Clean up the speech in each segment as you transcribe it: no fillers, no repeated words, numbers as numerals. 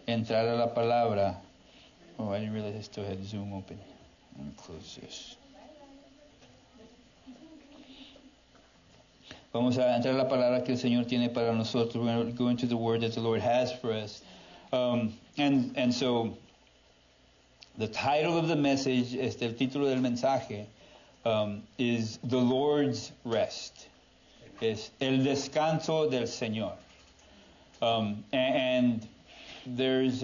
entrar a la palabra. Oh, I didn't realize I still had Zoom open. Let me close this. Vamos a entrar a la palabra que el Señor tiene para nosotros. We're going to go into the word that the Lord has for us. And so, the title of the message, el título del mensaje, is The Lord's Rest. Es el descanso del Señor. And there's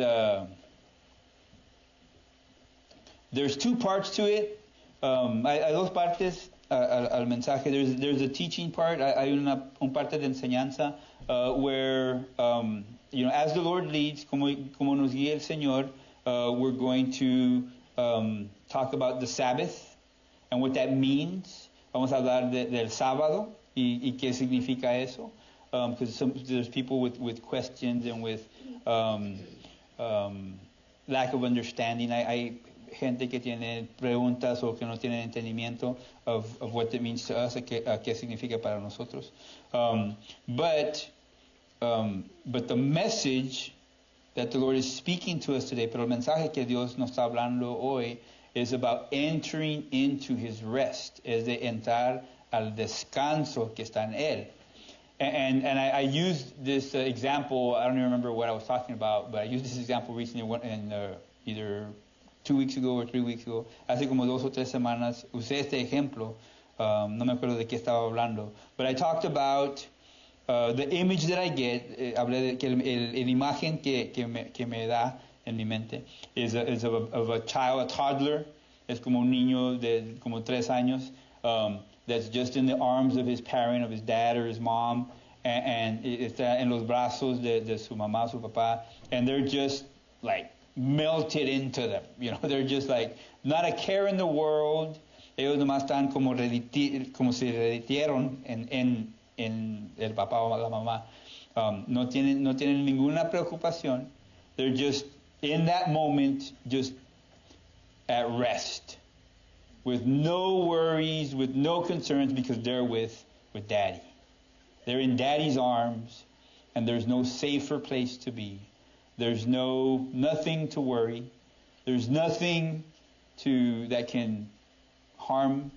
two parts to it. Hay dos partes al mensaje. There's a teaching part. Hay una parte de enseñanza where as the Lord leads, como nos guía el Señor, we're going to talk about the Sabbath and what that means. Vamos a hablar del sábado y qué significa eso. Because there's people with questions and with lack of understanding. Hay gente que tiene preguntas o que no tiene entendimiento of what it means to us, qué significa para nosotros. But the message that the Lord is speaking to us today, pero el mensaje que Dios nos está hablando hoy, is about entering into His rest, es de entrar al descanso que está en Él. And I used this example, I don't even remember what I was talking about, but I used this example recently in either 2 weeks ago or 3 weeks ago. Hace como 2 o 3 semanas usé este ejemplo, no me acuerdo de qué estaba hablando. But I talked about the image that I get, hablé de que el imagen que me da en mi mente is of a child, a toddler, es como un niño de como 3 años, that's just in the arms of his parent, of his dad or his mom, and está en los brazos de su mamá, su papá, and they're just like melted into them. They're just like not a care in the world. Ellos nomás están como se derritieron en el papá o la mamá. No tienen ninguna preocupación. They're just in that moment, just at rest, with no worries, with no concerns, because they're with Daddy. They're in Daddy's arms, and there's no safer place to be. There's nothing to worry. There's nothing that can harm,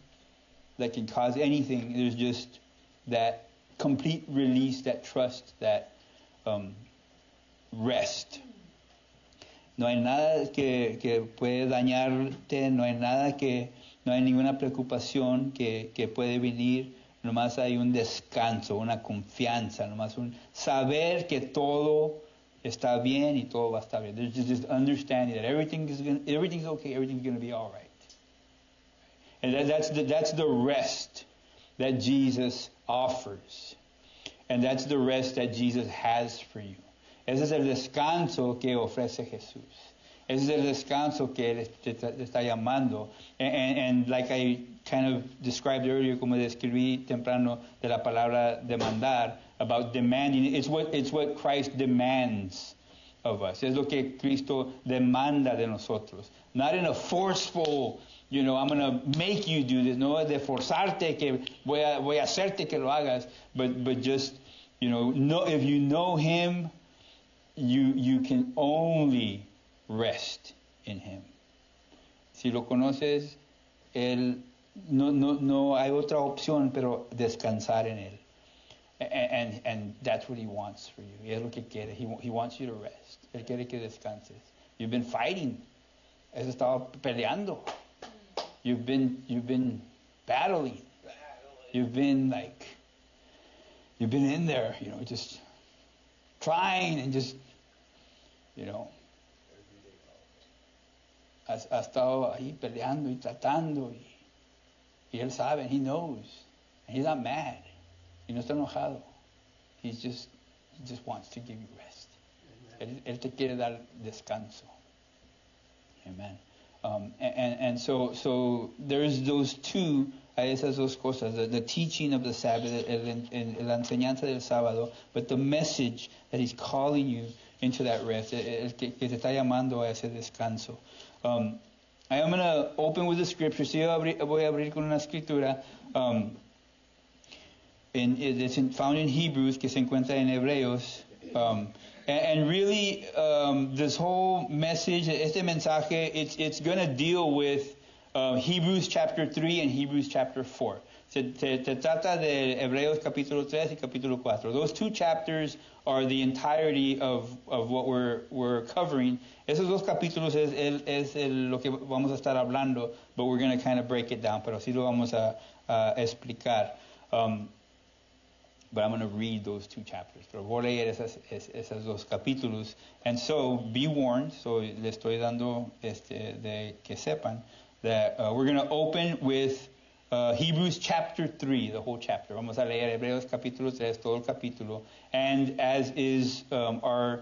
that can cause anything. There's just that complete release, that trust, that rest. No hay nada que puede dañarte, no hay ninguna preocupación que puede venir, nomás hay un descanso, una confianza, nomás un saber que todo está bien y todo va a estar bien. There's just understanding that everything's okay, everything's going to be all right. And that's the rest that Jesus offers. And that's the rest that Jesus has for you. Ese es el descanso que ofrece Jesús. Ese es el descanso que Él te está llamando. And like I kind of described earlier, como describí temprano de la palabra demandar, about demanding, it's what Christ demands of us. Es lo que Cristo demanda de nosotros. Not in a forceful, I'm going to make you do this. No es de forzarte que voy a hacerte que lo hagas. But just, if you know Him, you can only rest in Him. Si lo conoces, él no hay otra opción pero descansar en Él. And that's what He wants for you. Y es lo que quiere. He wants you to rest. Él quiere que descanses. You've been fighting. Has estado peleando. You've been battling. You've been in there, just trying and just, has estado ahí peleando y tratando y Él sabe, and He knows. And He's not mad. Y no está enojado. He just wants to give you rest. Él te quiere dar descanso. Amen. And so there's those two, esas dos cosas, the teaching of the Sabbath, la enseñanza del sábado, but the message that He's calling you into that rest, el que te está llamando a ese descanso. I am going to open with the scripture. Sí, voy a abrir con una escritura. It's found in Hebrews, que se encuentra en Hebreos. And really, this whole message, este mensaje, it's going to deal with Hebrews chapter 3 and Hebrews chapter 4. Se trata de Hebreos capítulo 3 y capítulo 4. Those two chapters are the entirety of what we're covering. Esos dos capítulos es lo que vamos a estar hablando, but we're going to kind of break it down, pero sí lo vamos a explicar. But I'm going to read those two chapters. Pero voy a leer esos dos capítulos. And so, be warned, so le estoy dando de que sepan, that we're going to open with Hebrews chapter 3, the whole chapter. Vamos a leer Hebreos capítulo 3, todo el capítulo. And as is our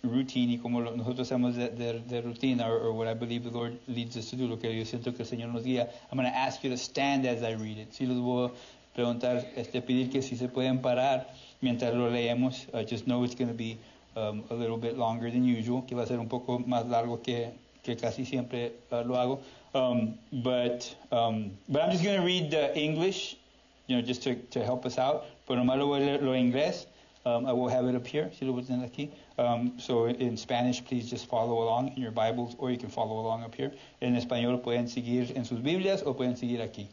routine, y como nosotros hacemos de rutina, or what I believe the Lord leads us to do, lo que yo siento que el Señor nos guía, I'm going to ask you to stand as I read it. Si los voy a preguntar, pedir que si se pueden parar mientras lo leemos. Just know it's going to be a little bit longer than usual, que va a ser un poco más largo que casi siempre lo hago. But I'm just going to read the English, just to help us out. Pero nomás lo voy a leer lo inglés. I will have it up here. Si lo voy a tener aquí. So in Spanish, please just follow along in your Bibles, or you can follow along up here. En español pueden seguir en sus Biblias o pueden seguir aquí.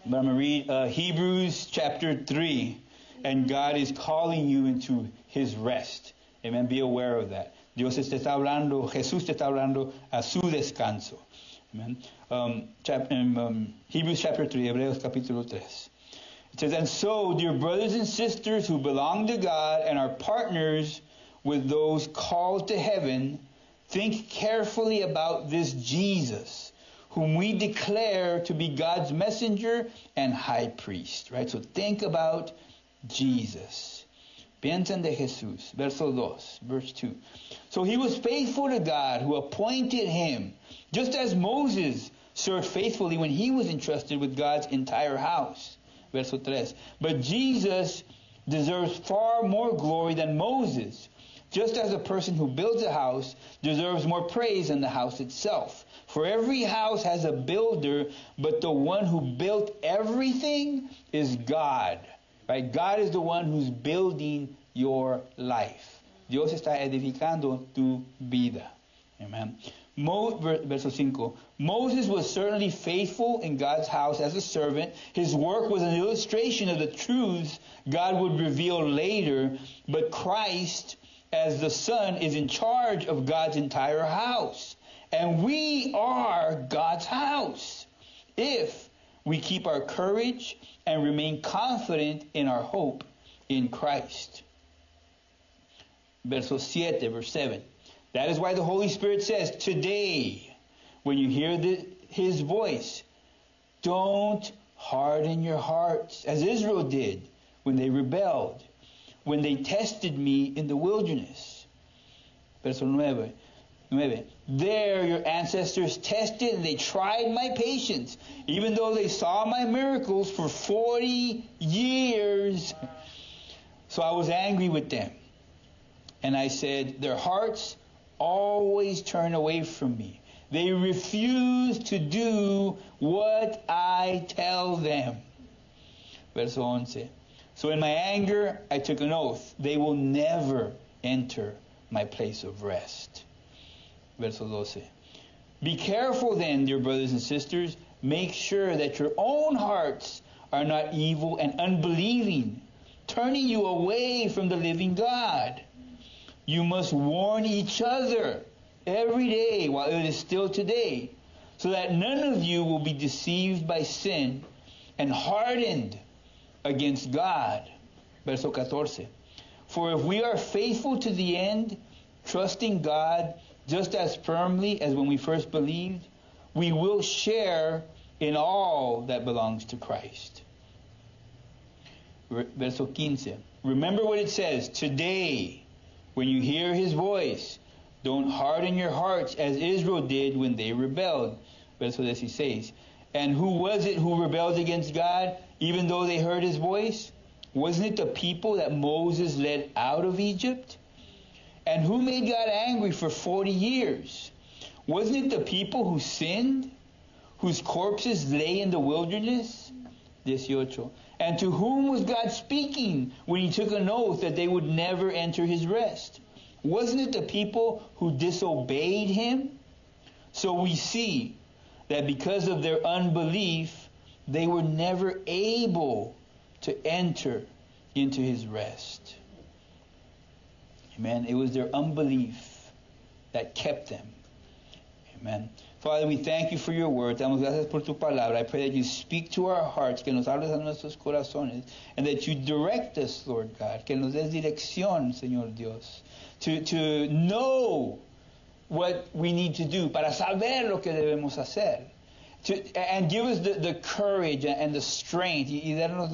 But I'm going to read Hebrews chapter 3, and God is calling you into His rest. Amen. Be aware of that. Dios te está hablando, Jesús te está hablando a su descanso. Amen. Hebrews chapter 3, Hebreos capítulo 3. It says, and so, dear brothers and sisters who belong to God and are partners with those called to heaven, think carefully about this Jesus, whom we declare to be God's messenger and high priest. Right? So think about Jesus. Piensen de Jesús. Verso 2, verse 2. So he was faithful to God who appointed him, just as Moses served faithfully when he was entrusted with God's entire house. Verso 3. But Jesus deserves far more glory than Moses, just as a person who builds a house deserves more praise than the house itself. For every house has a builder, but the one who built everything is God. Right? God is the one who's building your life. Dios está edificando tu vida. Amen. Verso 5. Moses was certainly faithful in God's house as a servant. His work was an illustration of the truths God would reveal later. But Christ, as the Son, is in charge of God's entire house. And we are God's house if we keep our courage and remain confident in our hope in Christ. Verse 7. That is why the Holy Spirit says, today, when you hear His voice, don't harden your hearts, as Israel did when they rebelled, when they tested me in the wilderness. Verse 9. There your ancestors tested and they tried my patience, even though they saw my miracles for 40 years. So I was angry with them. And I said, their hearts always turn away from me. They refuse to do what I tell them. Verso 11. So in my anger, I took an oath. They will never enter my place of rest. Verso 12. Be careful then, dear brothers and sisters. Make sure that your own hearts are not evil and unbelieving, turning you away from the living God. You must warn each other every day while it is still today, so that none of you will be deceived by sin and hardened against God. Verso 14. For if we are faithful to the end, trusting God just as firmly as when we first believed, we will share in all that belongs to Christ. Verso 15. Remember what it says, today, when you hear His voice, don't harden your hearts as Israel did when they rebelled. Verso 16. And who was it who rebelled against God, even though they heard His voice? Wasn't it the people that Moses led out of Egypt? And who made God angry for 40 years? Wasn't it the people who sinned, whose corpses lay in the wilderness? 18. And to whom was God speaking when He took an oath that they would never enter His rest? Wasn't it the people who disobeyed him? So we see that because of their unbelief, they were never able to enter into his rest. Amen. It was their unbelief that kept them. Amen. Father, we thank you for your word. Te damos gracias por tu palabra. I pray that you speak to our hearts, que nos hables a nuestros corazones, and that you direct us, Lord God, que nos des dirección, Señor Dios, to know what we need to do, para saber lo que debemos hacer. And give us the courage and the strength, y darnos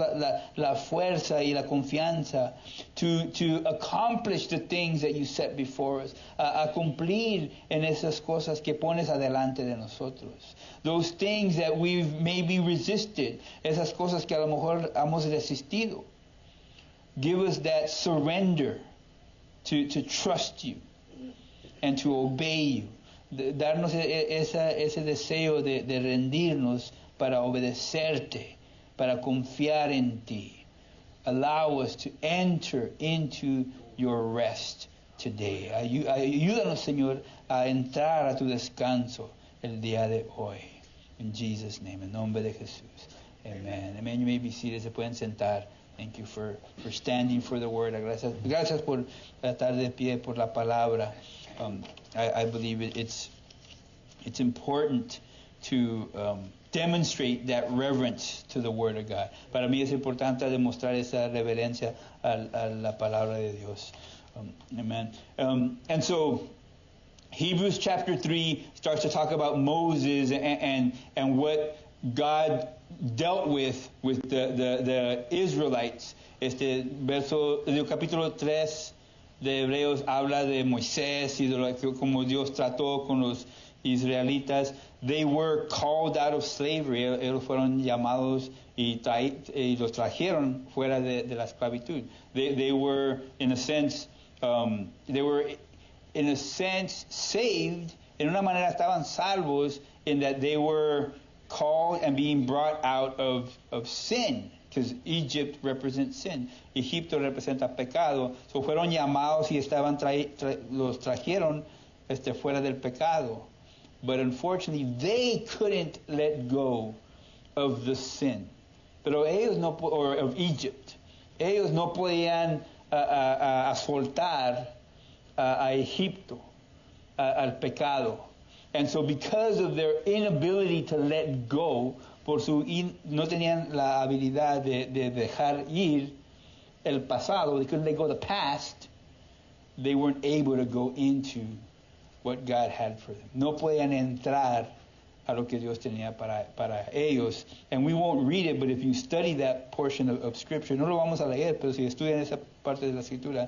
la fuerza y la confianza to accomplish the things that you set before us, a cumplir en esas cosas que pones adelante de nosotros. Those things that we've maybe resisted, esas cosas que a lo mejor hemos resistido. Give us that surrender to trust you and to obey you. Darnos ese deseo de rendirnos para obedecerte, para confiar en ti. Allow us to enter into your rest today. Ayúdanos, Señor, a entrar a tu descanso el día de hoy. In Jesus' name, en nombre de Jesús. Amen. Amen. You may be seated. Se pueden sentar. Thank you for standing for the word. Gracias por estar de pie por la palabra. I believe it's important to demonstrate that reverence to the Word of God. Para mí es importante demostrar esa reverencia a la palabra de Dios. Amen. And so Hebrews chapter 3 starts to talk about Moses and what God dealt with the Israelites. El capítulo 3 de Hebreos habla de Moisés y de lo que, como Dios trató con los israelitas. They were called out of slavery. Ellos fueron llamados y los trajeron fuera de la esclavitud. They were in a sense saved. En una manera estaban salvos in that they were called and being brought out of sin. Because Egypt represents sin. Egipto representa pecado. So fueron llamados y estaban los trajeron fuera del pecado. But unfortunately, they couldn't let go of the sin. Pero ellos no, or of Egypt. Ellos no podían soltar a Egipto, al pecado. And so because of their inability to let go, no tenían la habilidad de dejar ir el pasado, they couldn't let go of the past, they weren't able to go into what God had for them. No podían entrar a lo que Dios tenía para ellos. And we won't read it, but if you study that portion of Scripture, no lo vamos a leer, pero si estudian esa parte de la Escritura,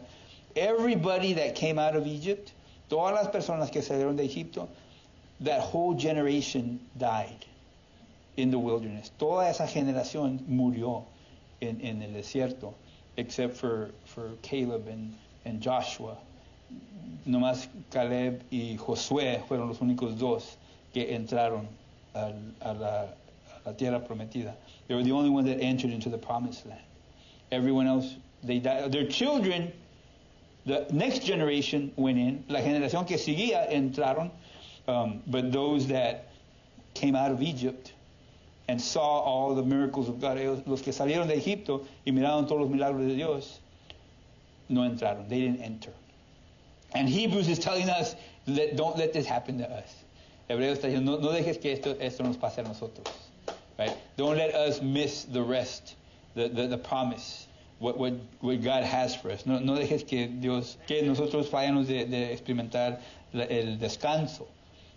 everybody that came out of Egypt, todas las personas que salieron de Egipto, that whole generation died in the wilderness. Toda esa generación murió en el desierto, except for Caleb and Joshua. Nomás Caleb y Josué fueron los únicos dos que entraron a la tierra prometida. They were the only ones that entered into the promised land. Everyone else, they died. Their children, the next generation went in. La generación que seguía entraron. But those that came out of Egypt and saw all the miracles of God, los que salieron de Egipto y miraron todos los milagros de Dios, no entraron. They didn't enter. And Hebrews is telling us that don't let this happen to us. Hebreos está diciendo, no dejes que esto nos pase a nosotros. Right? Don't let us miss the rest, the promise, what God has for us. No dejes que nosotros fallamos de experimentar el descanso,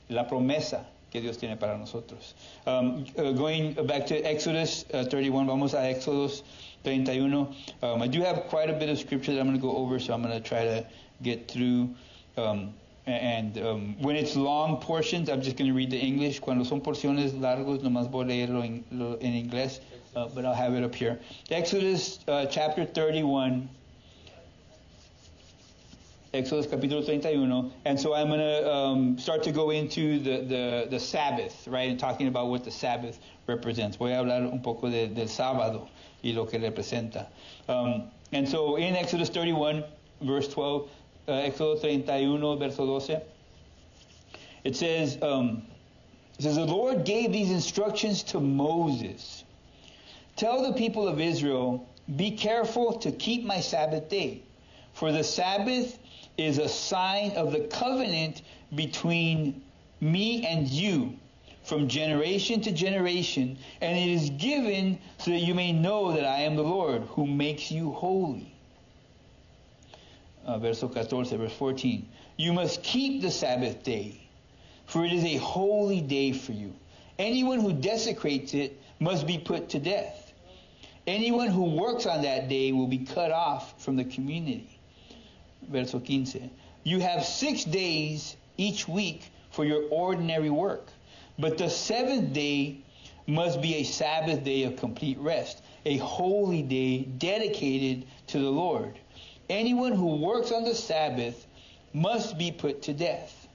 la promesa que Dios tiene para nosotros. Going back to Exodus 31, vamos a Éxodos 31. I do have quite a bit of scripture that I'm going to go over, so I'm going to try to get through. When it's long portions, I'm just going to read the English. Cuando son porciones largos, nomás voy a leerlo en inglés, but I'll have it up here. Exodus chapter 31. Exodus capítulo 31. And so I'm going to start to go into the Sabbath, right, and talking about what the Sabbath represents. Voy a hablar un poco del sábado y lo que representa. And so in Exodus 31, verse 12, Éxodo 31, verso 12. It says, the Lord gave these instructions to Moses. Tell the people of Israel, be careful to keep my Sabbath day. For the Sabbath is a sign of the covenant between me and you from generation to generation, and it is given so that you may know that I am the Lord who makes you holy. Verso 14, verse 14. You must keep the Sabbath day, for it is a holy day for you. Anyone who desecrates it must be put to death. Anyone who works on that day will be cut off from the community. Verso 15. You have 6 days each week for your ordinary work, but the seventh day must be a Sabbath day of complete rest, a holy day dedicated to the Lord. Anyone who works on the Sabbath must be put to death.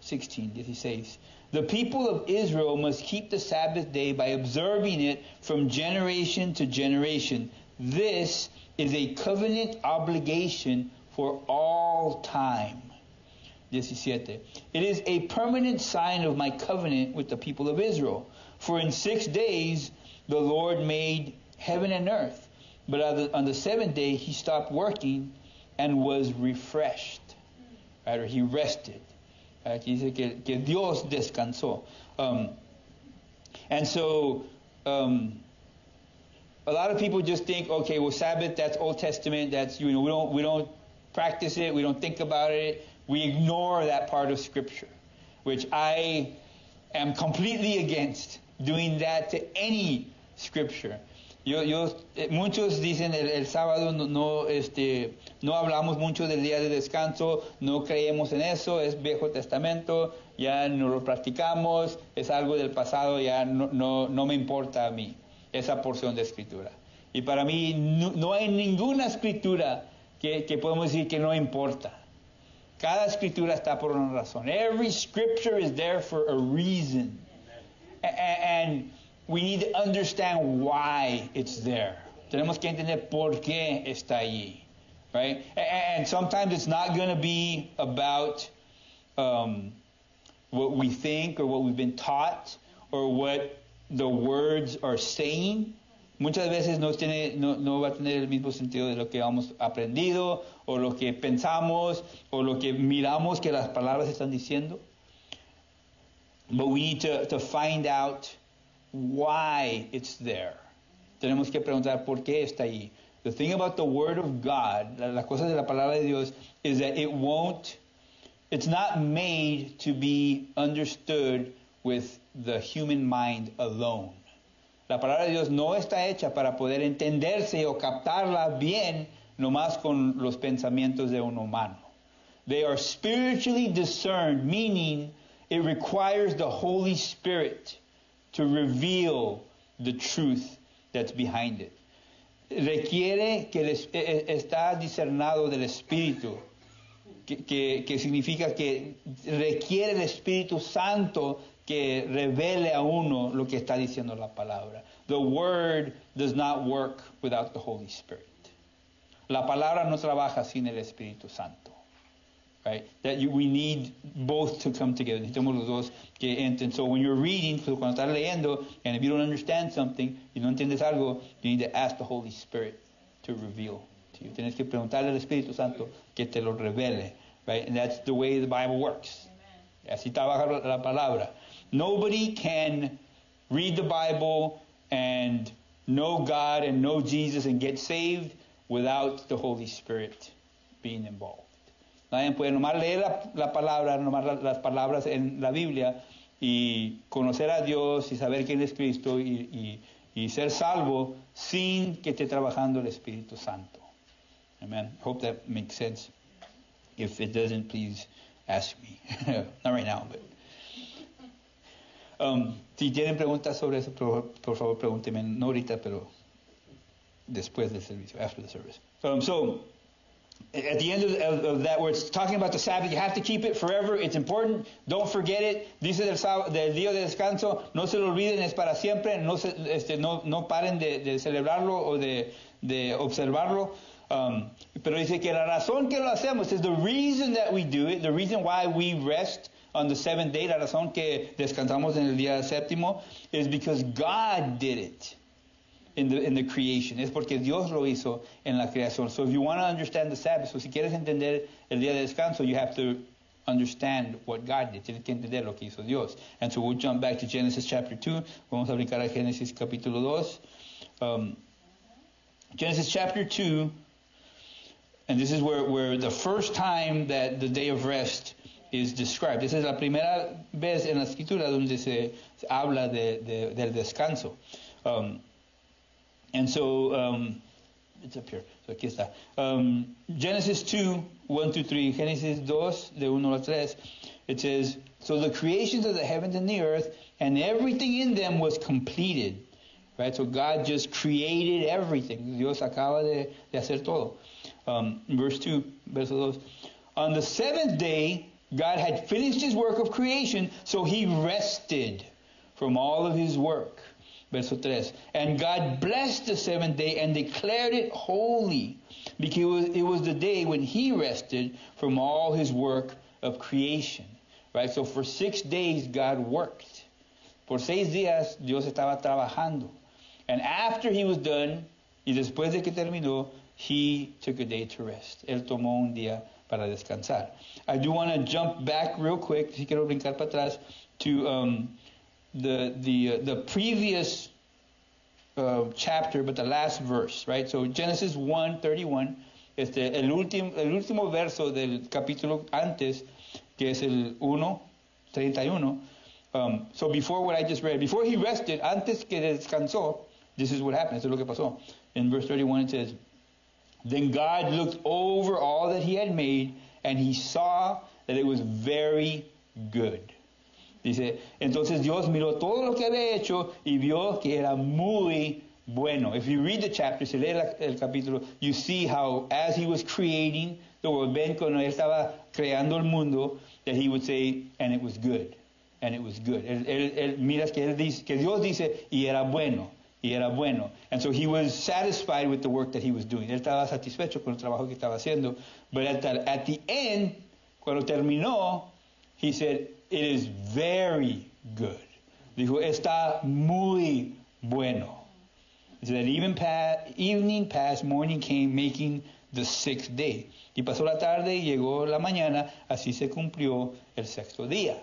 16, it says, the people of Israel must keep the Sabbath day by observing it from generation to generation. This is a covenant obligation for all time. 17. It is a permanent sign of my covenant with the people of Israel. For in 6 days the Lord made heaven and earth. But on the seventh day he stopped working and was refreshed. Right? Or he rested. Aquí dice que Dios descansó. And so a lot of people just think, okay, well, Sabbath, that's Old Testament. That's, we don't practice it. We don't think about it. We ignore that part of Scripture, which I am completely against doing that to any Scripture. Muchos dicen el sábado no hablamos mucho del día de descanso, no creemos en eso, es Viejo Testamento, ya no lo practicamos, es algo del pasado, ya no me importa a mí esa porción de escritura. Y para mí no hay ninguna escritura que podemos decir que no importa. Cada escritura está por una razón. Every scripture is there for a reason. And we need to understand why it's there. Tenemos que entender por qué está allí. Right? And sometimes it's not going to be about what we think or what we've been taught or what the words are saying. Muchas veces no va a tener el mismo sentido de lo que hemos aprendido o lo que pensamos o lo que miramos que las palabras están diciendo. But we need to find out why it's there. Tenemos que preguntar por qué está ahí. The thing about the Word of God, las cosas de la palabra de Dios, is that it's not made to be understood with the human mind alone. La palabra de Dios no está hecha para poder entenderse o captarla bien nomás con los pensamientos de un humano. They are spiritually discerned, meaning it requires the Holy Spirit to reveal the truth that's behind it. Requiere que está discernado del Espíritu, que significa que requiere el Espíritu Santo que revele a uno lo que está diciendo la palabra. The Word does not work without the Holy Spirit. La palabra no trabaja sin el Espíritu Santo. Right? We need both to come together. Necesitamos los dos que entren. So when you're reading, cuando estás leyendo, and if you don't understand something, y no entiendes algo, you need to ask the Holy Spirit to reveal to you. Tienes que preguntarle al Espíritu Santo que te lo revele. Right? And that's the way the Bible works. Amen. Así trabaja la palabra. Nobody can read the Bible and know God and know Jesus and get saved without the Holy Spirit being involved. Nadie puede nomás leer la palabra, nomás las palabras en la Biblia y conocer a Dios y saber quién es Cristo y ser salvo sin que esté trabajando el Espíritu Santo. Amen. Hope that makes sense. If it doesn't, please ask me. Not right now, but... si tienen preguntas sobre eso, por favor pregúntenme, no ahorita, pero después del servicio, after the service. So, at the end of that, where it's talking about the Sabbath, you have to keep it forever. It's important. Don't forget it. Dice del día de descanso, no se lo olviden, es para siempre. No paren de celebrarlo o de observarlo. Pero dice que la razón que lo hacemos is the reason that we do it, the reason why we rest on the seventh day, la razón que descansamos en el día séptimo, is because God did it in the creation. Es porque Dios lo hizo en la creación. So if you want to understand the Sabbath, so si quieres entender el día de descanso, you have to understand what God did. Tienes que entender lo que hizo Dios. And so we'll jump back to Genesis chapter 2. Vamos a brincar a Génesis capítulo 2. Genesis chapter 2, and this is where the first time that the day of rest is described. Esa es la primera vez en la escritura donde se habla del descanso. And so, it's up here. So aquí está. Genesis 2, 1 through 3. Genesis 2, de 1 a 3. It says, so the creations of the heavens and the earth, and everything in them was completed. Right? So God just created everything. Dios acaba de hacer todo. Verse 2, verso 2. On the seventh day, God had finished his work of creation, so he rested from all of his work. Verso 3. And God blessed the seventh day and declared it holy, because it was the day when he rested from all his work of creation. Right? So for 6 days, God worked. Por 6 días, Dios estaba trabajando. And after he was done, y después de que terminó, he took a day to rest. Él tomó un día para descansar. I do want to jump back real quick, si quiero brincar para atrás, to the previous chapter, but the last verse, right? So Genesis 1:31, el último verso del capítulo antes, que es el 1:31. So before what I just read, before he rested, antes que descansó, this is what happened. Esto es lo que pasó. In verse 31 it says, then God looked over all that he had made, and he saw that it was very good. Dice, entonces Dios miró todo lo que había hecho y vio que era muy bueno. If you read the chapter, si lee el capítulo, you see how as he was creating the world, ven cuando él estaba creando el mundo, that he would say, and it was good. And it was good. Miras que Dios dice, y era bueno. Y era bueno. And so he was satisfied with the work that he was doing. Él estaba satisfecho con el trabajo que estaba haciendo. But at the end, cuando terminó, he said, it is very good. Dijo, está muy bueno. He said, evening passed, morning came, making the sixth day. Y pasó la tarde y llegó la mañana, así se cumplió el sexto día.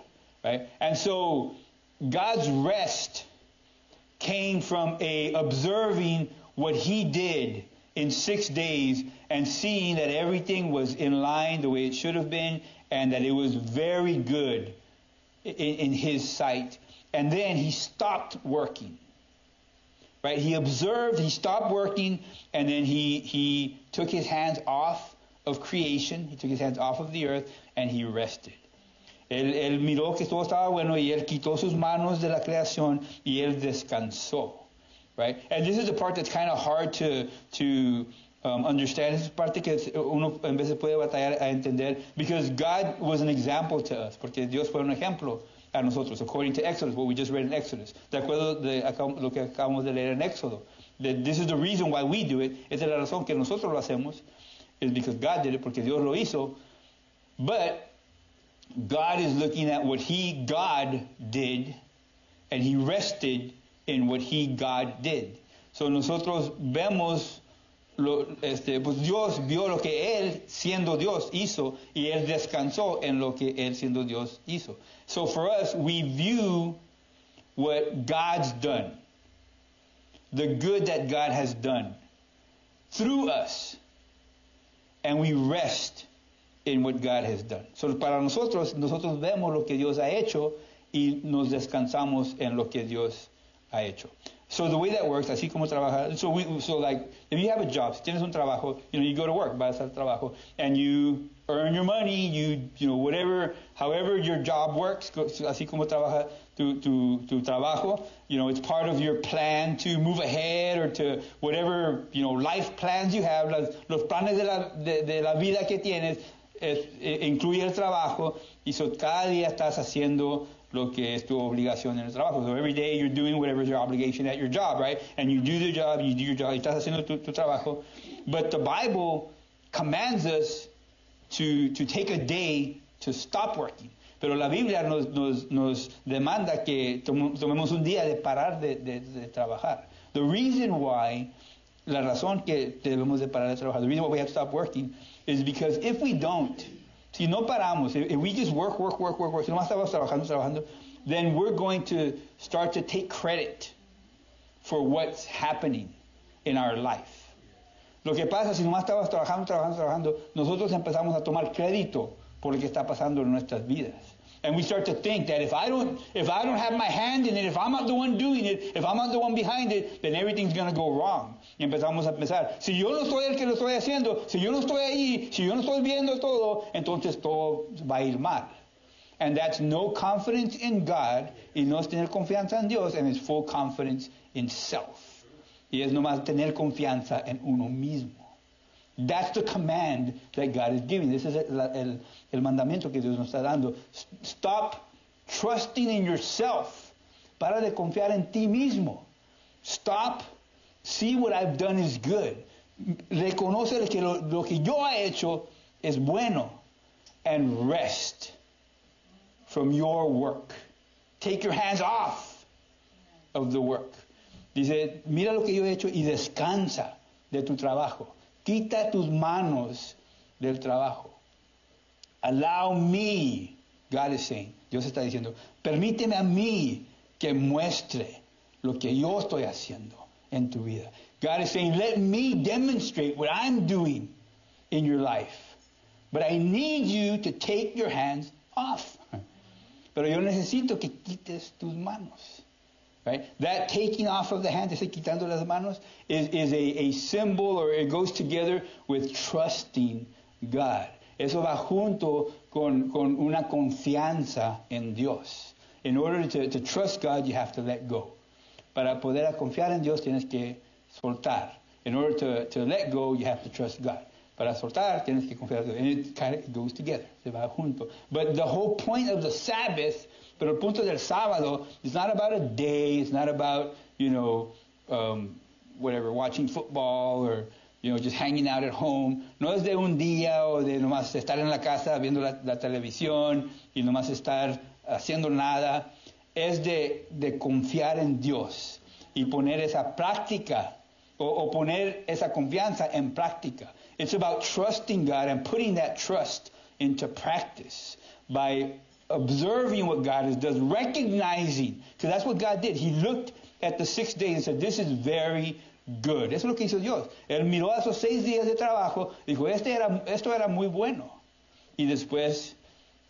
Right? And so, God's rest came from observing what he did in 6 days and seeing that everything was in line the way it should have been and that it was very good in his sight. And then he stopped working. Right? He observed, he stopped working, and then he took his hands off of creation, he took his hands off of the earth, and he rested. Él miró que todo estaba bueno y él quitó sus manos de la creación y él descansó. Right? And this is the part that's kind of hard to understand. Esa es parte que uno en veces puede batallar a entender, because God was an example to us, porque Dios fue un ejemplo a nosotros, according to Exodus, what we just read in Exodus. De acuerdo de lo que acabamos de leer en Éxodo. This is the reason why we do it. Esa es la razón que nosotros lo hacemos, is because God did it, porque Dios lo hizo. But God is looking at what God did, and he rested in what God did. So nosotros vemos, pues Dios vio lo que él, siendo Dios, hizo, y él descansó en lo que él, siendo Dios, hizo. So for us, we view what God's done, the good that God has done through us, and we rest in what God has done. So para nosotros vemos lo que Dios ha hecho y nos descansamos en lo que Dios ha hecho. So the way that works, así como trabaja, so like if you have a job, si tienes un trabajo, you go to work, vas al trabajo, and you earn your money, you know, whatever, however your job works, así como trabaja tu trabajo, it's part of your plan to move ahead or to whatever, life plans you have, los planes de la vida que tienes, incluye el trabajo, y so cada día estás haciendo lo que es tu obligación en el trabajo. So every day you're doing whatever is your obligation at your job, right? And you do the job, you do your job, y estás haciendo tu trabajo. But the Bible commands us to take a day to stop working. Pero la Biblia nos demanda que tomemos un día de parar de trabajar. The reason why, la razón que debemos de parar de trabajar, the reason why we have to stop working is because if we don't, si no paramos, if we just work, si no estamos trabajando, then we're going to start to take credit for what's happening in our life. Lo que pasa, si nomás estamos trabajando, nosotros empezamos a tomar crédito por lo que está pasando en nuestras vidas. And we start to think that if I don't have my hand in it, if I'm not the one doing it, if I'm not the one behind it, then everything's going to go wrong. Y empezamos a pensar, si yo no soy el que lo estoy haciendo, si yo no estoy ahí, si yo no estoy viendo todo, entonces todo va a ir mal. And that's no confidence in God, y no es tener confianza en Dios, and it's full confidence in self. Y es nomás tener confianza en uno mismo. That's the command that God is giving. This is el mandamiento que Dios nos está dando. Stop trusting in yourself. Para de confiar en ti mismo. Stop. See what I've done is good. Reconoce que lo que yo he hecho es bueno. And rest from your work. Take your hands off of the work. Dice, mira lo que yo he hecho y descansa de tu trabajo. Quita tus manos del trabajo. Allow me, God is saying, Dios está diciendo, permíteme a mí que muestre lo que yo estoy haciendo en tu vida. God is saying, let me demonstrate what I'm doing in your life. But I need you to take your hands off. Pero yo necesito que quites tus manos. Right? That taking off of the hand, ese quitando las manos, is a symbol, or it goes together with trusting God. Eso va junto con una confianza en Dios. In order to trust God, you have to let go. Para poder confiar en Dios, tienes que soltar. In order to let go, you have to trust God. Para soltar, tienes que confiar en Dios. And it kind of goes together. Se va junto. But the whole point of the Sabbath, pero el punto del sábado, it's not about a day, it's not about, whatever, watching football or, just hanging out at home. No es de un día o de nomás estar en la casa viendo la televisión y nomás estar haciendo nada. Es de confiar en Dios y poner esa práctica o poner esa confianza en práctica. It's about trusting God and putting that trust into practice by observing what God does, recognizing, because that's what God did. He looked at the 6 days and said, this is very good. Eso es lo que hizo Dios. Él miró a esos 6 días de trabajo, dijo, esto era muy bueno. Y después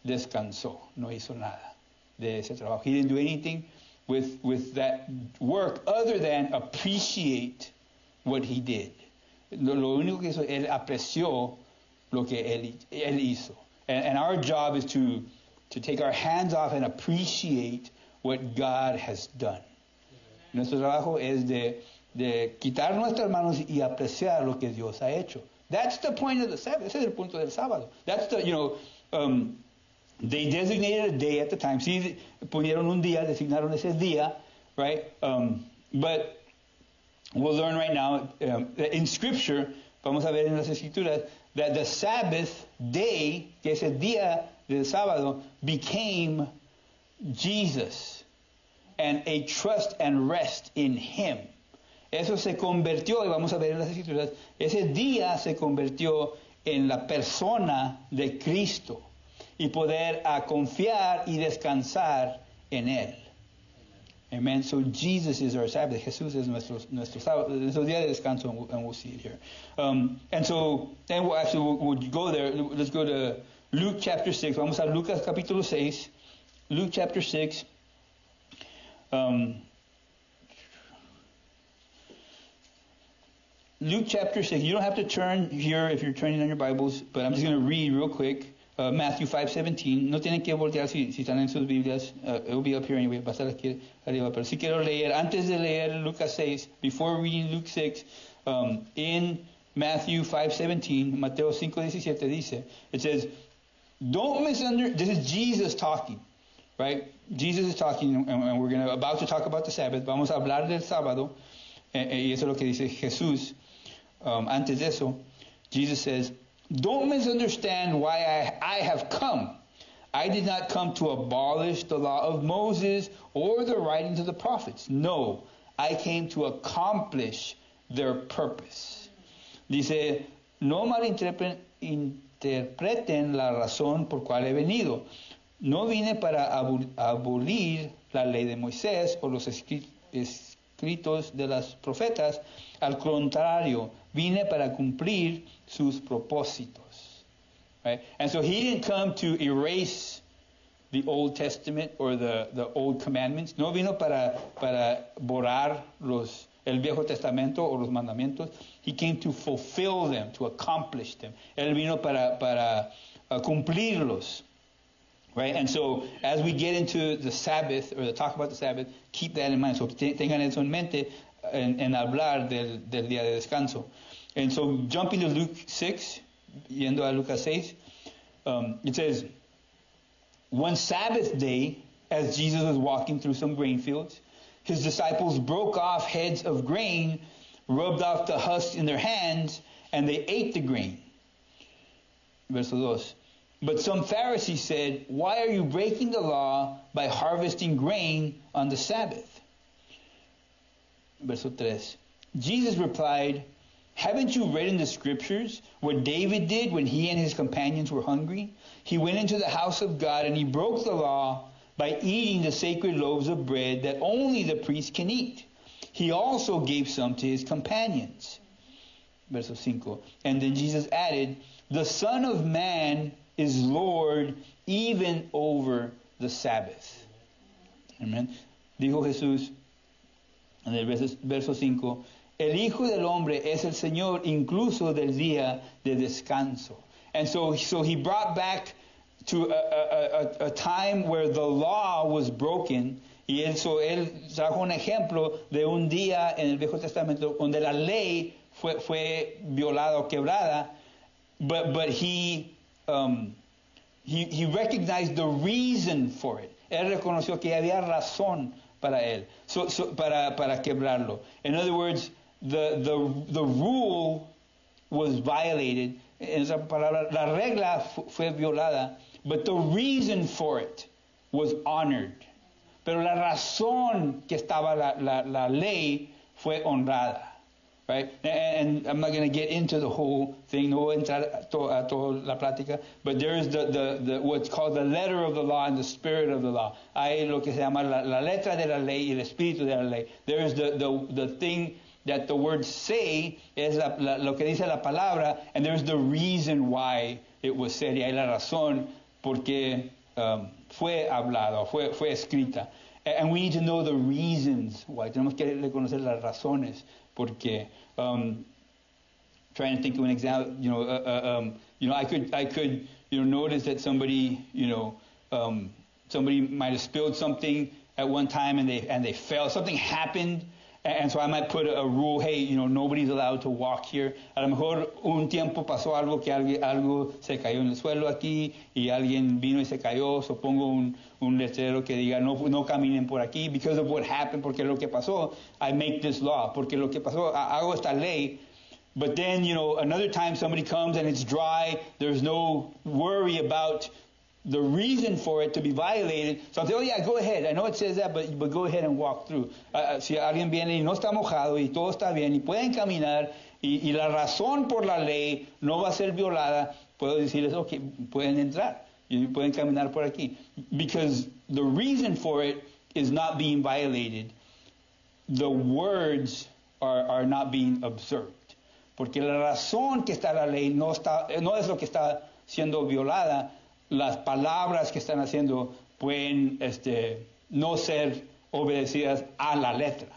descansó, no hizo nada de ese trabajo. He didn't do anything with that work other than appreciate what he did. Lo único que hizo, él apreció lo que él hizo. And our job is to take our hands off and appreciate what God has done. Nuestro trabajo es de quitar nuestras manos y apreciar lo que Dios ha hecho. That's the point of the Sabbath. Ese es el punto del sábado. That's the, they designated a day at the time. Sí, ponieron un día, designaron ese día, right? But we'll learn right now in Scripture, vamos a ver en las Escrituras, that the Sabbath day, que ese día del sábado, became Jesus and a trust and rest in Him. Eso se convirtió, y vamos a ver en las Escrituras, ese día se convirtió en la persona de Cristo y poder confiar y descansar en Él. Amen. So Jesus is our Sabbath. Jesús es nuestro sábado, nuestro día de descanso, and we'll see it here. And so then we'll go there. Let's go to Luke chapter 6. Vamos a Lucas capítulo 6. Luke chapter 6. Luke chapter 6. You don't have to turn here if you're turning on your Bibles, but I'm just going to read real quick. Matthew 5:17. No tienen que voltear si están en sus Biblias. It will be up here anyway. Va a estar aquí arriba. Pero si quiero leer, antes de leer Lucas 6, before reading Luke 6, in Matthew 5:17, Mateo 5:17 dice, it says, don't misunderstand. This is Jesus talking, right? Jesus is talking, and we're about to talk about the Sabbath. Vamos a hablar del sábado, y eso es lo que dice Jesús. antes de eso, Jesus says, don't misunderstand why I have come. I did not come to abolish the law of Moses or the writings of the prophets. No, I came to accomplish their purpose. Dice, no malinterpreten la razón por cual he venido. No vine para abolir la ley de Moisés o los escritos de los profetas. Al contrario, vine para cumplir sus propósitos. Right? And so he didn't come to erase the Old Testament or the Old Commandments. No vino para borrar el Viejo Testamento o los mandamientos. He came to fulfill them, to accomplish them. Él vino para cumplirlos. Right? And so as we get into the Sabbath, or the talk about the Sabbath, keep that in mind. So tengan eso en mente en hablar del día de descanso. And so jumping to Luke 6, yendo a Lucas 6, it says, one Sabbath day, as Jesus was walking through some grain fields, his disciples broke off heads of grain, rubbed off the husks in their hands, and they ate the grain. Verso 2. But some Pharisees said, why are you breaking the law by harvesting grain on the Sabbath? Verso 3. Jesus replied, haven't you read in the scriptures what David did when he and his companions were hungry? He went into the house of God and he broke the law by eating the sacred loaves of bread that only the priest can eat. He also gave some to his companions. Verso 5. And then Jesus added, the Son of Man is Lord even over the Sabbath. Amen. Dijo Jesús en el verso 5, el Hijo del Hombre es el Señor incluso del día de descanso. And so he brought back to a time where the law was broken. Y él trajo un ejemplo de un día en el Viejo Testamento donde la ley fue violada o quebrada, but he recognized the reason for it. Él reconoció que había razón para él, para quebrarlo. In other words, the rule was violated. En esa palabra, la regla fue violada, but the reason for it was honored. Pero la razón que estaba la ley fue honrada. Right? And I'm not going to get into the whole thing, no voy a entrar a toda la plática, but there is the what's called the letter of the law and the spirit of the law. Hay lo que se llama la letra de la ley y el espíritu de la ley. There is the thing that the words say, es lo que dice la palabra, and there's the reason why it was said, y hay la razón porque fue hablado, fue escrita. And we need to know the reasons why. Tenemos que reconocer las razones porque. Trying to think of an example, I could notice that somebody, somebody might have spilled something at one time and they fell. Something happened, and so I might put a rule. Hey, nobody's allowed to walk here. A lo mejor un tiempo pasó algo que algo se cayó en el suelo aquí y alguien vino y se cayó. So pongo un letrero que diga no caminen por aquí because of what happened, porque lo que pasó. I make this law porque lo que pasó. Hago esta ley. But then, another time somebody comes and it's dry. There's no worry about the reason for it to be violated. So I say, oh yeah, go ahead. I know it says that, but go ahead and walk through. Si alguien viene y no está mojado y todo está bien y pueden caminar y la razón por la ley no va a ser violada, puedo decirles, okay, pueden entrar y pueden caminar por aquí. Because the reason for it is not being violated. The words are not being observed. Porque la razón que está la ley no es lo que está siendo violada. Las palabras que están haciendo pueden no ser obedecidas a la letra.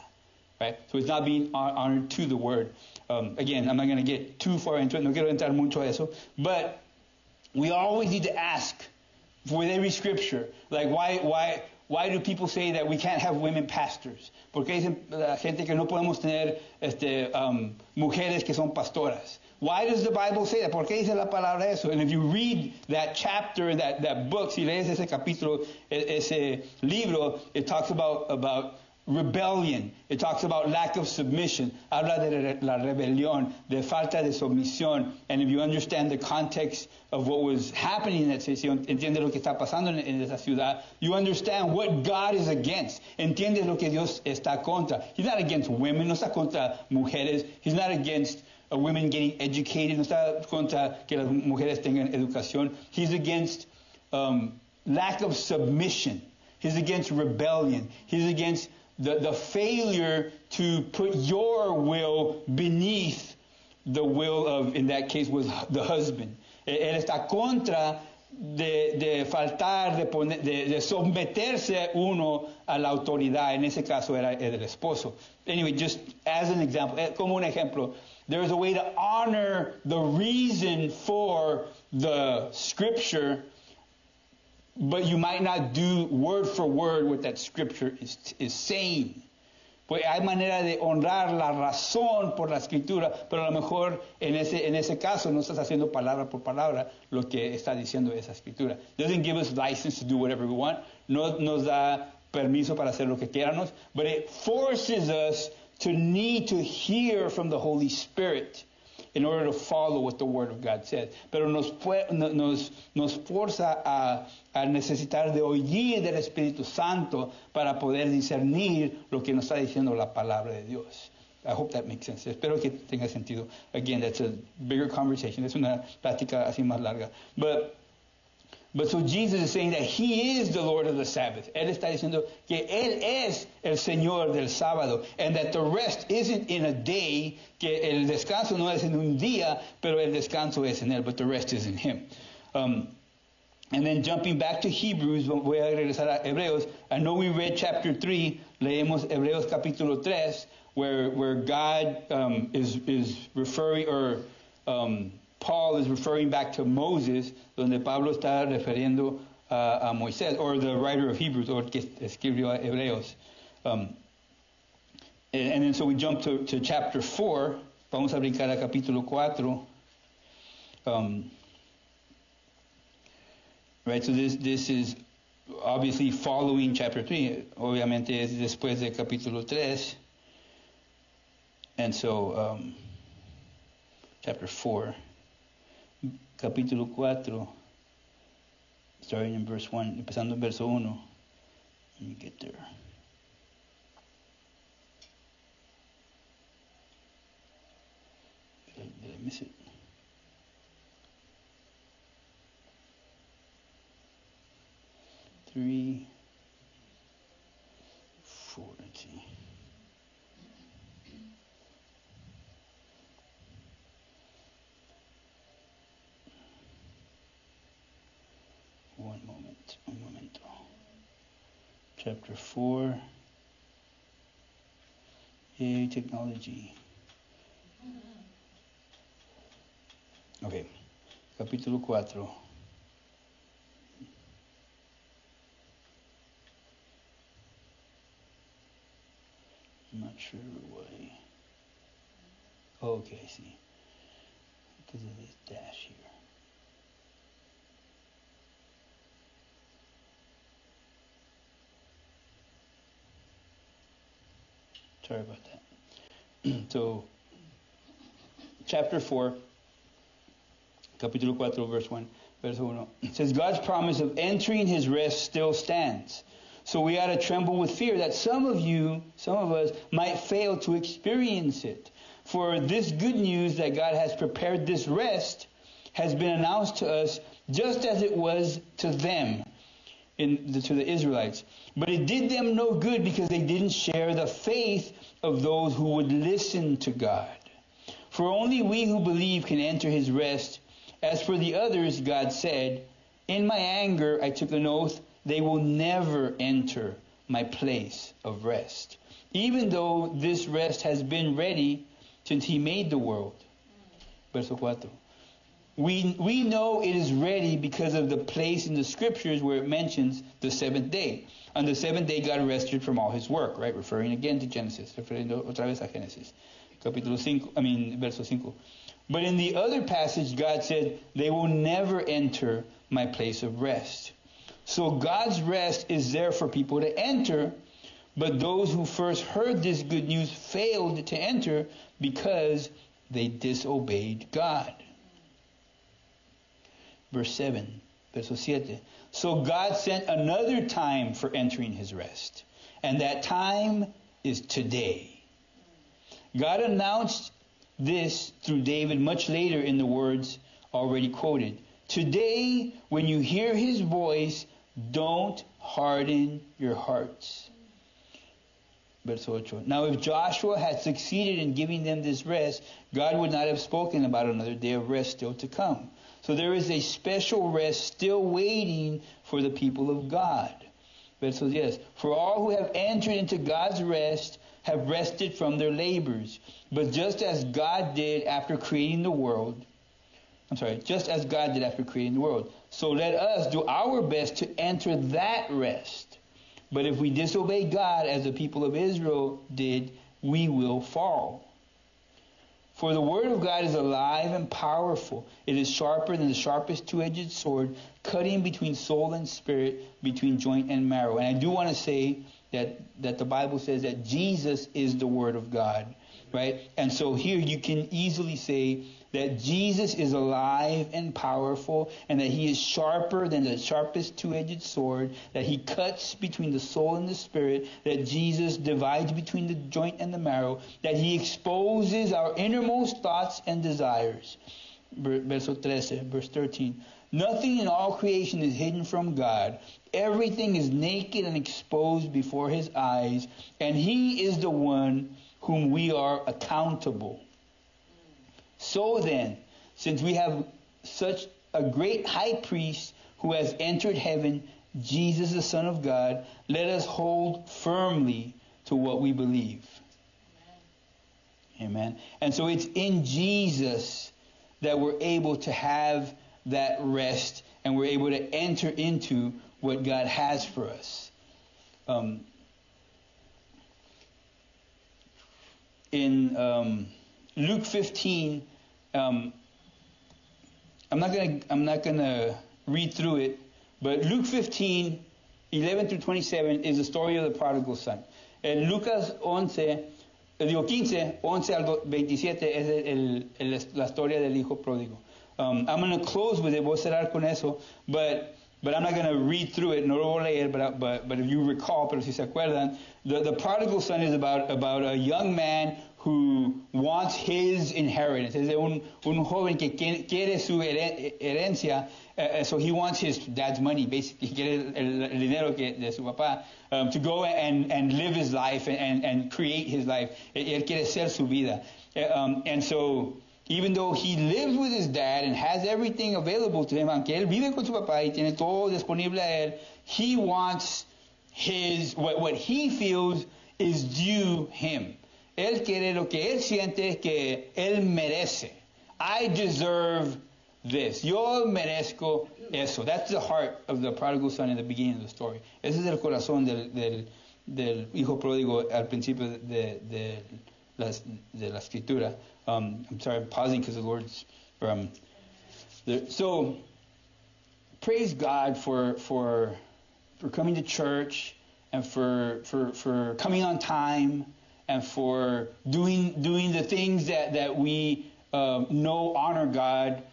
Right? So it's not being honored to the word. Again, I'm not going to get too far into it. No quiero entrar mucho a eso. But we always need to ask with every scripture, like why do people say that we can't have women pastors? ¿Por qué dicen la gente que no podemos tener mujeres que son pastoras? Why does the Bible say that? ¿Por qué dice la palabra eso? And if you read that chapter, that book, si lees ese capítulo, ese libro, it talks about rebellion. It talks about lack of submission. Habla de la rebelión, de falta de sumisión. And if you understand the context of what was happening in that city, entiende lo que está pasando en esa ciudad, you understand what God is against. Entiendes lo que Dios está contra. He's not against women, no está contra mujeres. He's not against women getting educated, no está contra que las mujeres tengan educación. He's against lack of submission. He's against rebellion. He's against the failure to put your will beneath the will of, in that case, was the husband. Él está contra de faltar, de someterse uno a la autoridad. En ese caso era el esposo. Anyway, just as an example, como un ejemplo, there is a way to honor the reason for the scripture, but you might not do word for word what that scripture is saying. Pues hay manera de honrar la razón por la escritura, pero a lo mejor en ese caso no estás haciendo palabra por palabra lo que está diciendo esa escritura. Doesn't give us license to do whatever we want. No nos da permiso para hacer lo que queramos, but it forces us to need to hear from the Holy Spirit in order to follow what the Word of God says. Pero nos forza a necesitar de oír del Espíritu Santo para poder discernir lo que nos está diciendo la palabra de Dios. I hope that makes sense. Espero que tenga sentido. Again, that's a bigger conversation. Es una plática así más larga. But so Jesus is saying that He is the Lord of the Sabbath. Él está diciendo que Él es el Señor del sábado. And that the rest isn't in a day, que el descanso no es en un día, pero el descanso es en Él, but the rest is in Him. And then jumping back to Hebrews, voy a regresar a Hebreos. I know we read chapter 3, leemos Hebreos capítulo 3, where God is referring, or Paul is referring back to Moses, donde Pablo está refiriendo a Moisés, or the writer of Hebrews, or que escribió a Hebreos. And then so we jump to chapter 4. Vamos a brincar a capítulo 4. Right, so this is obviously following chapter 3. Obviamente es después de capítulo 3. And so, chapter 4. Capítulo 4, starting in verse 1, empezando en verso 1. Let me get there. Did I miss it? Three, 4, let's see. Un momento. Chapter 4. Yay, technology. Okay. Capítulo 4. I'm not sure why. Oh, okay, I see. Because of this dash here. Sorry about that. So, chapter 4, capítulo 4, verse 1. It says, God's promise of entering His rest still stands. So we ought to tremble with fear that some of us, might fail to experience it. For this good news that God has prepared this rest has been announced to us just as it was to them, to the Israelites. But it did them no good because they didn't share the faith of those who would listen to God. For only we who believe can enter His rest. As for the others, God said, in my anger I took an oath, they will never enter my place of rest, even though this rest has been ready since He made the world. Verso 4. We know it is ready because of the place in the scriptures where it mentions the seventh day. On the seventh day, God rested from all His work, right? Referring again to Genesis, referiendo otra vez a Génesis. Verso 5. But in the other passage, God said, they will never enter my place of rest. So God's rest is there for people to enter, But those who first heard this good news failed to enter because they disobeyed God. Verse 7, verso 7. So God sent another time for entering his rest, and that time is today. God announced this through David much later in the words already quoted. Today, when you hear his voice, don't harden your hearts. Verso 8. Now, if Joshua had succeeded in giving them this rest, God would not have spoken about another day of rest still to come. So there is a special rest still waiting for the people of God. Verso 10. For all who have entered into God's rest have rested from their labors. But just as God did after creating the world, just as God did after creating the world, so let us do our best to enter that rest. But if we disobey God as the people of Israel did, we will fall. For the word of God is alive and powerful. It is sharper than the sharpest two-edged sword, cutting between soul and spirit, between joint and marrow. And I do want to say that the Bible says that Jesus is the word of God, right? And so here you can easily say that Jesus is alive and powerful, and that he is sharper than the sharpest two-edged sword, that he cuts between the soul and the spirit, that Jesus divides between the joint and the marrow, that he exposes our innermost thoughts and desires. Verse 13. Nothing in all creation is hidden from God. Everything is naked and exposed before his eyes, and he is the one whom we are accountable. So then, since we have such a great high priest who has entered heaven, Jesus the Son of God, let us hold firmly to what we believe. Amen. And so it's in Jesus that we're able to have that rest, and we're able to enter into what God has for us. In Luke 15, I'm not gonna read through it, but Luke 15, 11 through 27 is the story of the prodigal son. En Lucas 15, 11 al 27 es la historia del hijo pródigo. I'm going to close with it. Voy a cerrar con eso, but I'm not going to read through it. No lo voy a leer, but if you recall, pero si se acuerdan, the prodigal son is about a young man who wants his inheritance. Es de un joven que quiere su herencia, so he wants his dad's money, basically. Quiere el dinero de su papá, to go and live his life and create his life. Él quiere ser su vida. And so, even though he lives with his dad and has everything available to him, aunque él vive con su papá y tiene todo disponible a él, he wants what he feels is due him. Él quiere lo que él siente que él merece. I deserve this. Yo merezco eso. That's the heart of the prodigal son in the beginning of the story. Ese es el corazón del hijo pródigo al principio de la escritura. I'm sorry, I'm pausing because the Lord's there. So, praise God for coming to church and for coming on time and for doing the things that we know honor God.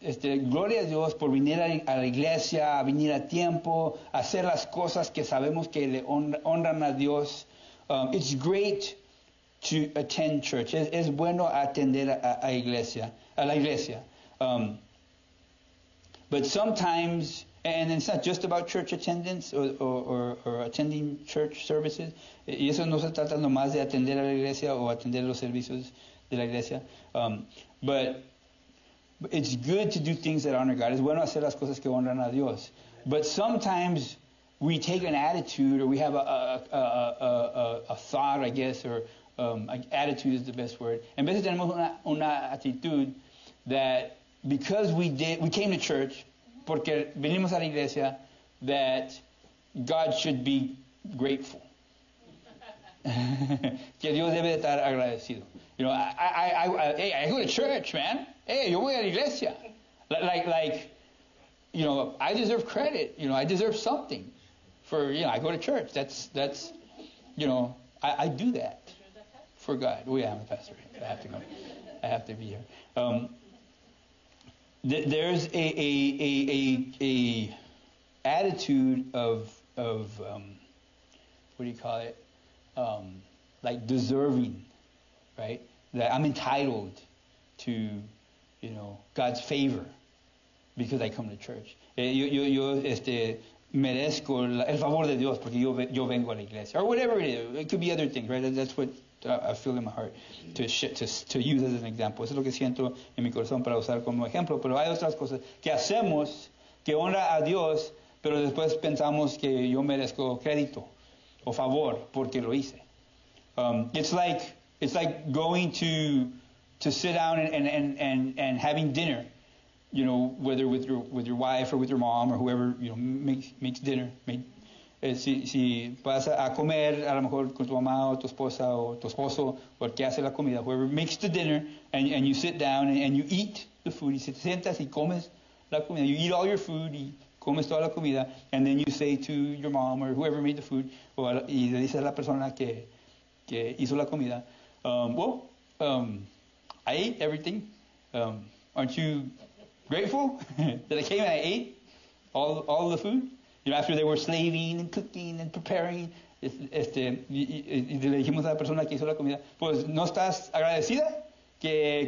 Gloria a Dios por venir a la iglesia, a venir a tiempo, a hacer las cosas que sabemos que le honran a Dios. It's great to attend church. Es bueno atender a la iglesia. But sometimes, and it's not just about church attendance or attending church services. Y eso no se trata nomás de atender a la iglesia o atender los servicios de la iglesia. But it's good to do things that honor God. Es bueno hacer las cosas que honran a Dios. But sometimes we take an attitude, or we have a thought, I guess, or attitude is the best word. En vez de tenemos una actitud that because we came to church, porque venimos a la iglesia, that God should be grateful. Que Dios debe de estar agradecido. You know, I go to church, man. Hey, yo voy a la iglesia. Like, you know, I deserve credit. You know, I deserve something for, I go to church. That's I do that for God. Oh, yeah, I'm a pastor. I have to go. I have to be here. There's a attitude of what do you call it? Like deserving, right? That I'm entitled to, God's favor because I come to church. Yo merezco el favor de Dios porque yo vengo a la iglesia, or whatever it is. It could be other things, right? That's what I feel in my heart to use as an example. Eso es lo que siento en mi corazón para usar como ejemplo. Pero hay otras cosas que hacemos que honra a Dios, pero después pensamos que yo merezco crédito o favor porque lo hice. It's like going to sit down and having dinner, whether with your wife or with your mom or whoever makes dinner. Si vas a comer a lo mejor con tu mamá o tu esposa o tu esposo o el que hace la comida, whoever makes the dinner, and you sit down and you eat the food, y te sientas y comes la comida, you eat all your food y comes toda la comida, and then you say to your mom or whoever made the food, y le dices a la persona que hizo la comida, I ate everything. Aren't you grateful that I came and I ate all the food? After they were slaving and cooking and preparing, y le dijimos a la persona que hizo la comida, pues, ¿no estás agradecida que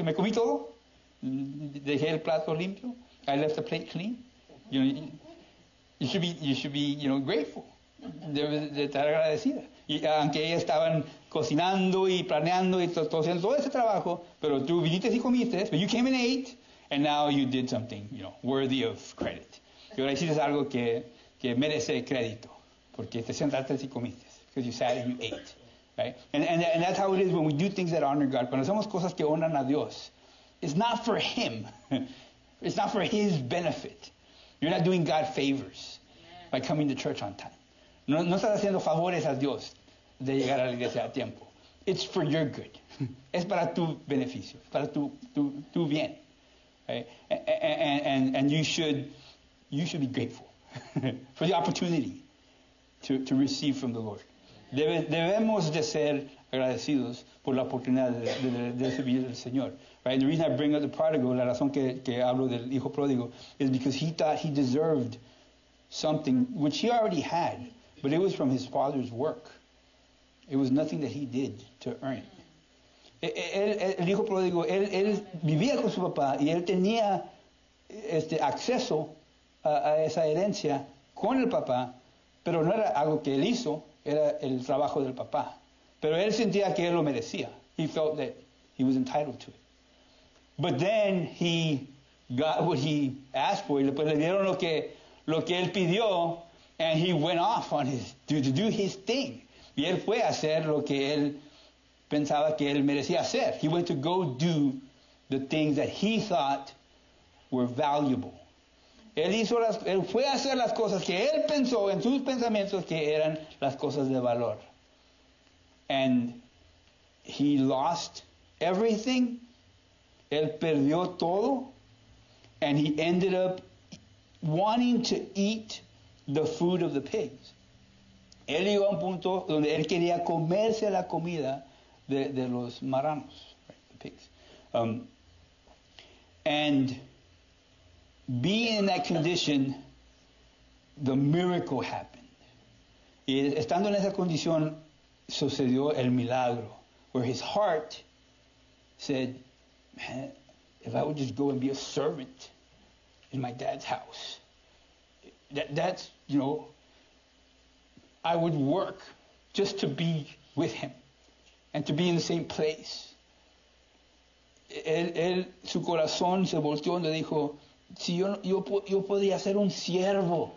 me comí todo? Dejé el plato limpio. I left the plate clean. You should be grateful. Debes de estar agradecida. Y aunque ellas estaban cocinando y planeando y haciendo todo ese trabajo, pero tú viniste y comiste, but you came and ate, and now you did something, worthy of credit. Y ahora hiciste algo que merece crédito, porque te sentaste y comiste, because you sat and you ate, right? And that's how it is when we do things that honor God. Cuando hacemos cosas que honran a Dios, it's not for Him. It's not for His benefit. You're not doing God favors by coming to church on time. No estás haciendo favores a Dios de llegar a la iglesia a tiempo. It's for your good. Es para tu beneficio, para tu bien. Right? And you should be grateful for the opportunity to receive from the Lord. Debemos de ser agradecidos por la oportunidad de recibir del Señor. Right? The reason I bring up the prodigal, la razón que hablo del hijo pródigo, is because he thought he deserved something which he already had, but it was from his father's work. It was nothing that he did to earn it. El hijo pródigo, él vivía con su papá y él tenía acceso a esa herencia con el papá, pero no era algo que él hizo, era el trabajo del papá. Pero él sentía que él lo merecía. He felt that he was entitled to it. But then he got what he asked for, y después le dieron lo que él pidió, and he went off on to do his thing. Y él fue a hacer lo que él pensaba que él merecía hacer. He went to go do the things that he thought were valuable. Él fue a hacer las cosas que él pensó en sus pensamientos que eran las cosas de valor. And he lost everything. Él perdió todo. And he ended up wanting to eat the food of the pigs. Él llegó a un punto donde él quería comerse la comida de los marranos, right, the pigs. And being in that condition, the miracle happened. Y estando en esa condición, sucedió el milagro, where his heart said, man, if I would just go and be a servant in my dad's house, that's, I would work just to be with him and to be in the same place. Su corazón se volteó y le dijo, si yo podía ser un siervo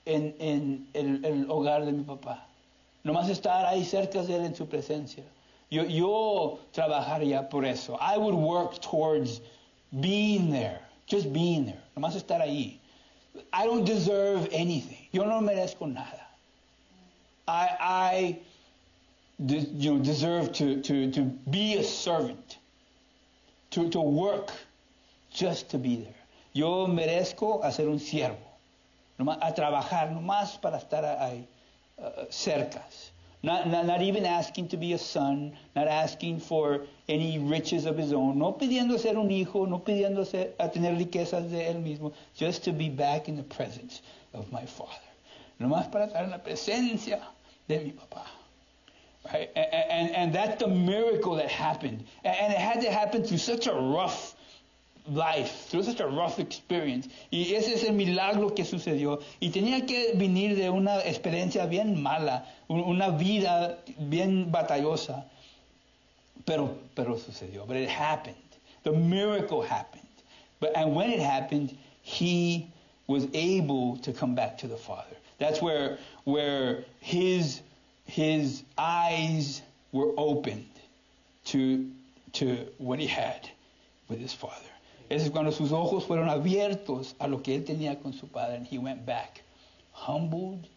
en el hogar de mi papá, nomás estar ahí cerca de él en su presencia. Yo trabajaría por eso. I would work towards being there, just being there, nomás estar ahí. I don't deserve anything. Yo no merezco nada. I deserve to be a servant, to work just to be there. Yo merezco a ser un siervo, nomás, a trabajar nomás para estar ahí, cercas. Not even asking to be a son, not asking for any riches of his own, no pidiendo ser un hijo, no pidiendo a tener riquezas de él mismo, just to be back in the presence of my Father. Nomás para estar en la presencia de mi papá. Right? And that's the miracle that happened. And it had to happen through such a rough life, through such a rough experience. Y ese es el milagro que sucedió. Y tenía que venir de una experiencia bien mala, una vida bien batallosa. Pero sucedió. But it happened. The miracle happened. And when it happened, he was able to come back to the Father. That's where his eyes were opened to what he had with his Father. Eso es cuando sus ojos fueron abiertos a lo que él tenía con su padre, and he went back, humbled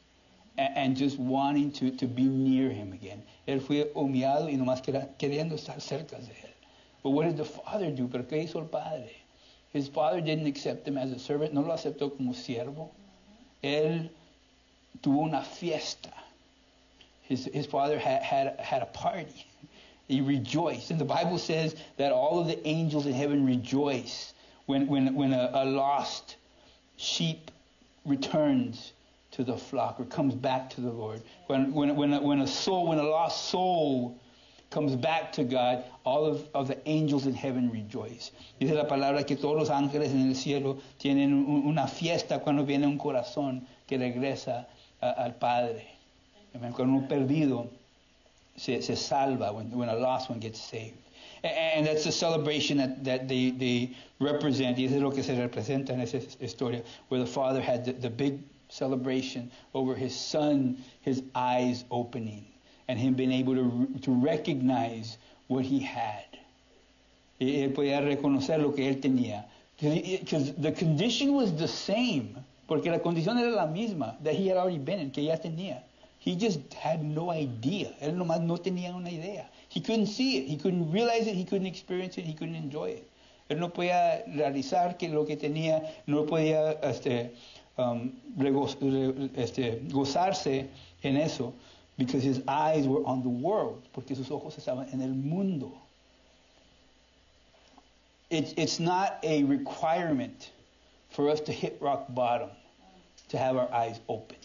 and just wanting to be near him again. Él fue humillado y nomás queriendo estar cerca de él. But what did the Father do? ¿Pero qué hizo el Padre? His Father didn't accept him as a servant, no lo aceptó como siervo. Él tuvo una fiesta. His father had a party. He rejoiced. And the Bible says that all of the angels in heaven rejoice when a lost sheep returns to the flock or comes back to the Lord. When a lost soul comes back to God, all of the angels in heaven rejoice. Dice la palabra que todos los ángeles en el cielo tienen una fiesta cuando viene un corazón que regresa al Padre. Cuando un perdido se salva, when a lost one gets saved. And that's the celebration that they represent. Y eso es lo que se representa en esa historia, where the Father had the big celebration over his Son, his eyes opening, and him being able to recognize what he had. Y él podía reconocer lo que él tenía. Because the condition was the same, porque la condición era la misma, that he had already been in, que ya tenía. He just had no idea. Él nomás no tenía una idea. He couldn't see it. He couldn't realize it. He couldn't experience it. He couldn't enjoy it. Él no podía realizar que lo que tenía, no podía gozarse en eso, because his eyes were on the world, porque sus ojos estaban en el mundo. It's not a requirement for us to hit rock bottom to have our eyes opened.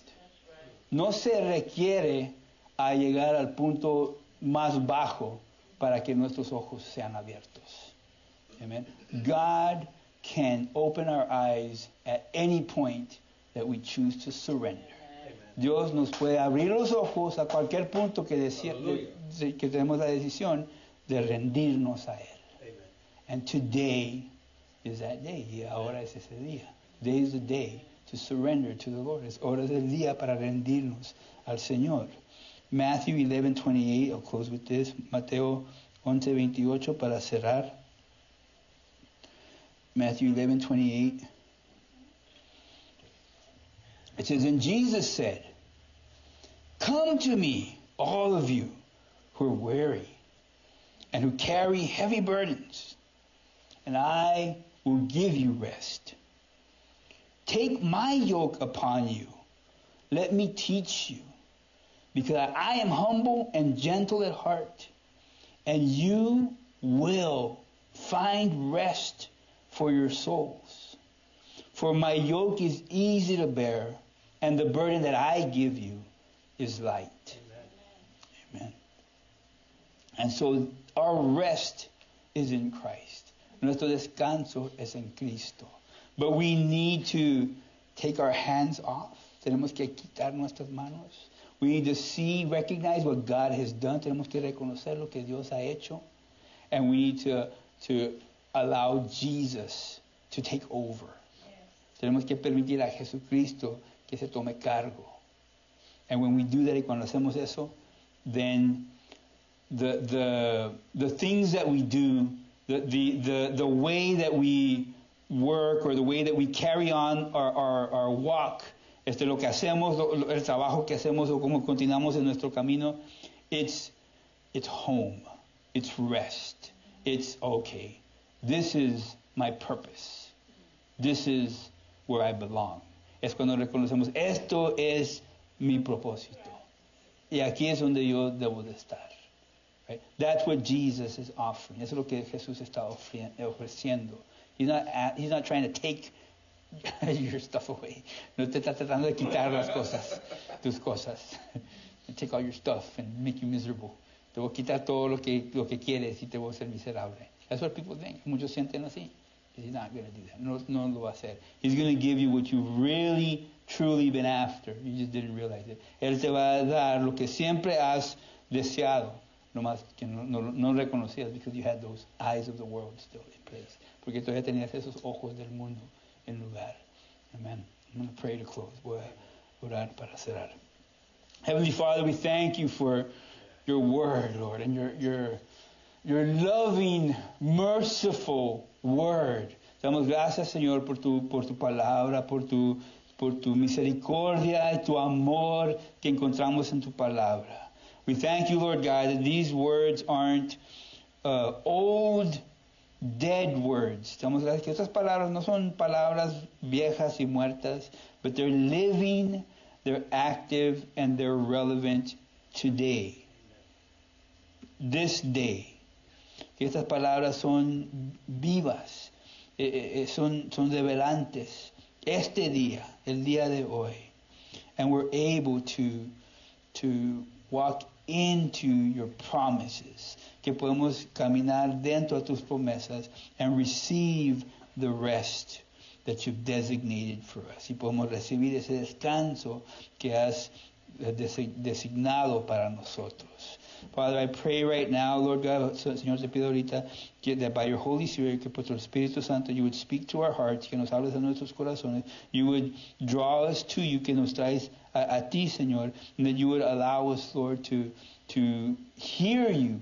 No se requiere a llegar al punto más bajo para que nuestros ojos sean abiertos. Amen. God can open our eyes at any point that we choose to surrender. Amen. Dios nos puede abrir los ojos a cualquier punto que tenemos la decisión de rendirnos a Él. Amen. And today is that day. Y ahora es ese día. Today is the day to surrender to the Lord. Es hora del día para rendirnos al Señor. Matthew 11:28, I'll close with this. Mateo 11:28 para cerrar. Matthew 11:28. It says, and Jesus said, come to me, all of you who are weary and who carry heavy burdens, and I will give you rest. Take my yoke upon you. Let me teach you, because I am humble and gentle at heart, and you will find rest for your souls. For my yoke is easy to bear, and the burden that I give you is light. Amen. Amen. And so our rest is in Christ. Nuestro descanso es en Cristo. But we need to take our hands off. Tenemos que quitar nuestras manos. We need to recognize what God has done. Tenemos que reconocer lo que Dios ha hecho. And we need to allow Jesus to take over. Yes. Tenemos que permitir a Jesucristo que se tome cargo. And when we do that, y cuando hacemos eso, then the things that we do, the way that we work or the way that we carry on our walk, lo que hacemos, el trabajo que hacemos o cómo continuamos en nuestro camino, it's home, it's rest, it's okay. This is my purpose. This is where I belong. Es cuando reconocemos, esto es mi propósito. Y aquí es donde yo debo de estar. Right? That's what Jesus is offering. Eso es lo que Jesús está ofreciendo. He's not trying to take your stuff away. No te está tratando de quitar las cosas, tus cosas. Take all your stuff and make you miserable. Te voy a quitar todo lo que quieres y te voy a hacer miserable. That's what people think. Muchos sienten así. He's not going to do that. No lo va a hacer. He's going to give you what you've really, truly been after. You just didn't realize it. Él te va a dar lo que siempre has deseado. Nomás que no reconocías because you had those eyes of the world still in place. Porque todavía tenías esos ojos del mundo en lugar. Amen. I'm going to pray to close. Voy a orar para cerrar. Heavenly Father, we thank you for your word, Lord, and your loving, merciful word. Damos gracias, Señor, por tu palabra, por tu misericordia y tu amor que encontramos en tu palabra. We thank you, Lord God, that these words aren't old, dead words. Damos gracias que estas palabras no son palabras viejas y muertas, but they're living, they're active, and they're relevant today. This day. Que estas palabras son vivas, son revelantes. Este día, el día de hoy. And we're able to walk into your promises. Que podemos caminar dentro de tus promesas and receive the rest that you've designated for us. Y podemos recibir ese descanso que has designado para nosotros. Father, I pray right now, Lord God, Señor, te pido ahorita that by your Holy Spirit, que por tu Espíritu Santo, you would speak to our hearts, que nos hables a nuestros corazones, you would draw us to you, que nos traes a ti, Señor, and that you would allow us, Lord, to hear you,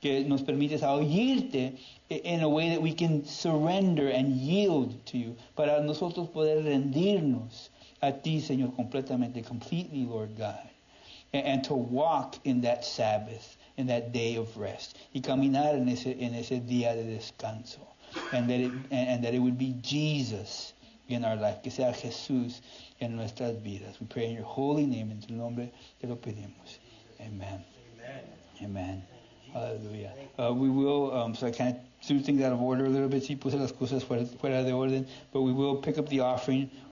que nos permites a oírte in a way that we can surrender and yield to you, para nosotros poder rendirnos a ti, Señor, completely, Lord God. And to walk in that Sabbath, in that day of rest, y caminar en ese día de descanso, and that it would be Jesus in our life, que sea Jesús en nuestras vidas. We pray in your holy name, en tu nombre te lo pedimos. Amen. Amen. Hallelujah. We will, so I kind of threw things out of order a little bit, sí puse las cosas fuera de orden, but we will pick up the offering.